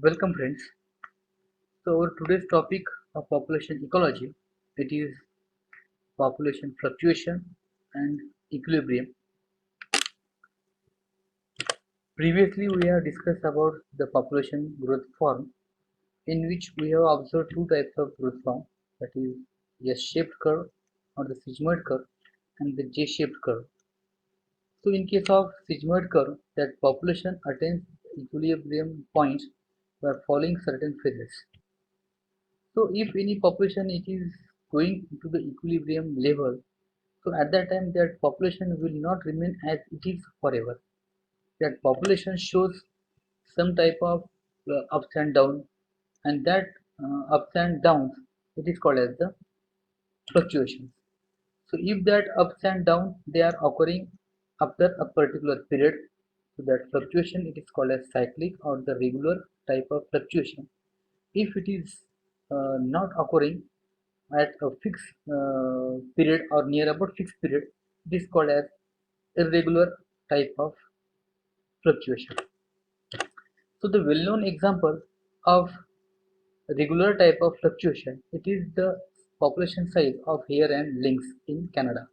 Welcome friends. So our today's topic of population ecology, it is population fluctuation and equilibrium. Previously we have discussed about the population growth form, in which we have observed two types of growth form, that is S-shaped curve or the sigmoid curve and the J-shaped curve. So in case of sigmoid curve, that population attains equilibrium points by following certain phases. So if any population it is going to the equilibrium level, so at that time that population will not remain as it is forever. That population shows some type of ups and downs, and that ups and downs it is called as the fluctuations. So if that ups and downs they are occurring after a particular period, so that fluctuation it is called as cyclic or the regular type of fluctuation. If it is not occurring at a fixed period or near about fixed period, it is called as irregular type of fluctuation. So the well-known example of regular type of fluctuation, it is the population size of hare and lynx in Canada.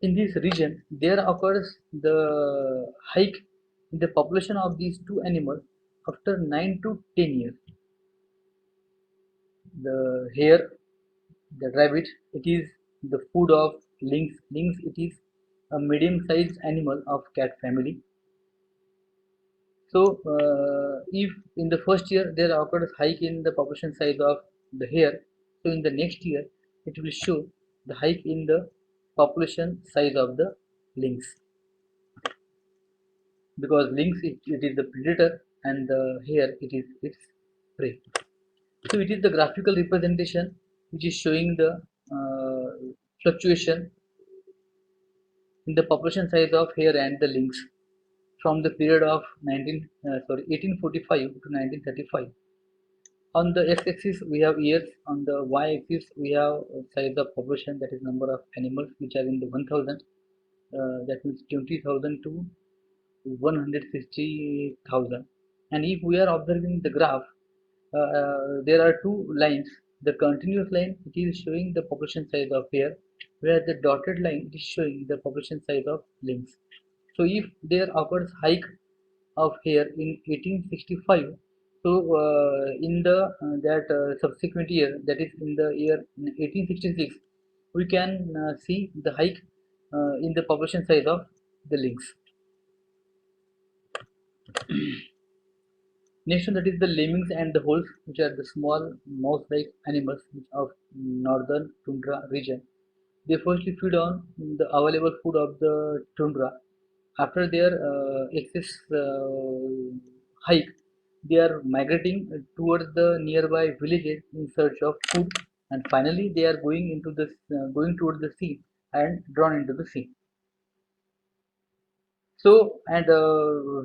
In this region, there occurs the hike in the population of these two animals after 9 to 10 years. The hare, the rabbit, it is the food of lynx. Lynx, it is a medium-sized animal of cat family. So, if in the first year there occurs hike in the population size of the hare, so in the next year it will show the hike in the population size of the lynx, because lynx it is the predator and the hare it is its prey. So it is the graphical representation which is showing the fluctuation in the population size of hare and the lynx from the period of 1845 to 1935. On the x-axis we have years, on the y-axis we have size of population, that is number of animals which are in the 1000, that means 20,000 to 160,000. And if we are observing the graph, there are two lines. The continuous line it is showing the population size of hare, where the dotted line is showing the population size of lynx. So if there occurs hike of hare in 1865, so in the that subsequent year, that is in the year 1866, we can see the hike in the population size of the lynx. Next one, that is the lemmings and the wolves, which are the small mouse-like animals of northern tundra region. They firstly feed on the available food of the tundra. After their excess hike, they are migrating towards the nearby villages in search of food, and finally they are going towards the sea and drawn into the sea. So, and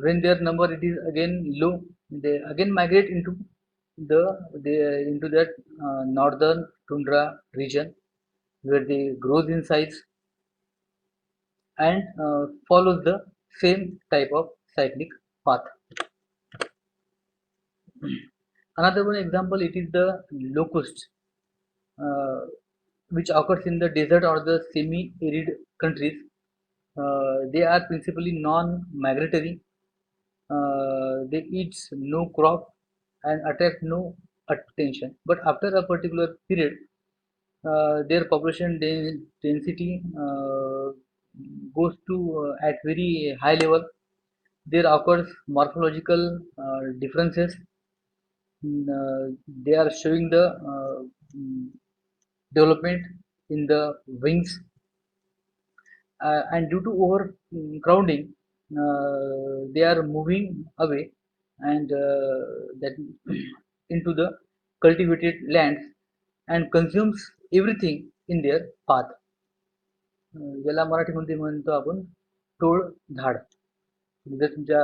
when their number it is again low, they again migrate into that northern tundra region, where they grows in size and follows the same type of cyclic path. Another one example, it is the locust, uh, which occurs in the desert or the semi-arid countries. They are principally non-migratory. They eat no crop and attract no attention. But after a particular period, their population density goes to at very high level. There occurs morphological differences. They are showing the mm, development in the wings, and due to overcrowding, they are moving away and that into the cultivated lands and consumes everything in their path. ज्याला मराठीमध्ये म्हणतो आपण टोळ झाड. जर तुमच्या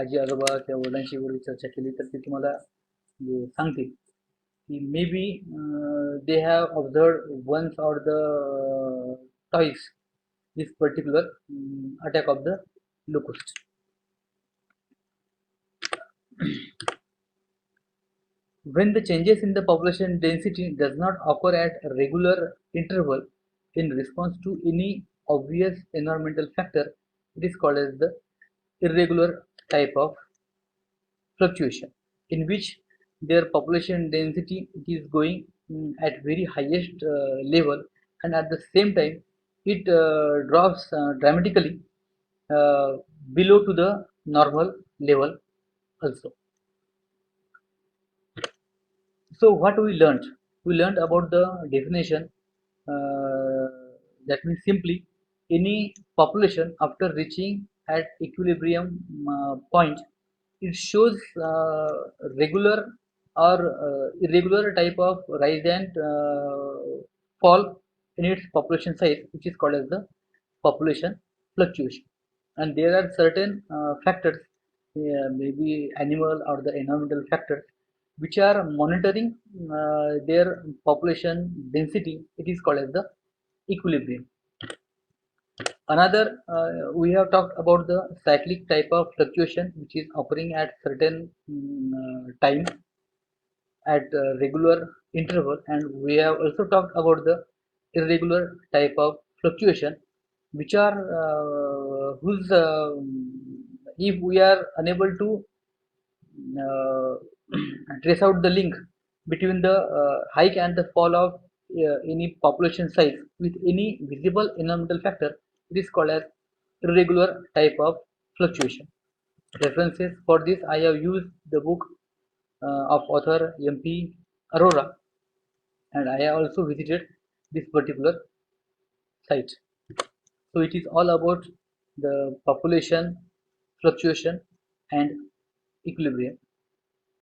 आजी आजोबा किंवा वडिलांशी वगैरे चर्चा केली तर ते तुम्हाला म्हणजे सांगतील की may be they have observed once or the twice this particular attack of the locust. When the changes in the population density does not occur at a regular interval in response to any obvious environmental factor, it is called as the irregular type of fluctuation, in which their population density is going at very highest level, and at the same time it drops dramatically uh, below to the normal level also. So what we learned? We learned about the definition. Uh, that means simply any population after reaching at equilibrium point, it shows regular or irregular type of rise and fall in its population size, which is called as the population fluctuation. And there are certain factors, maybe animal or the environmental factors, which are monitoring their population density. It is called as the equilibrium. Another, we have talked about the cyclic type of fluctuation, which is occurring at certain time at regular interval, and we have also talked about the irregular type of fluctuation, which are whose if we are unable to uh, trace out the link between the hike and the fall of any population size with any visible environmental factor, it is called as irregular type of fluctuation. References for this, I have used the book of author MP Arora, and I have also visited this particular site. So it is all about the population fluctuation and equilibrium.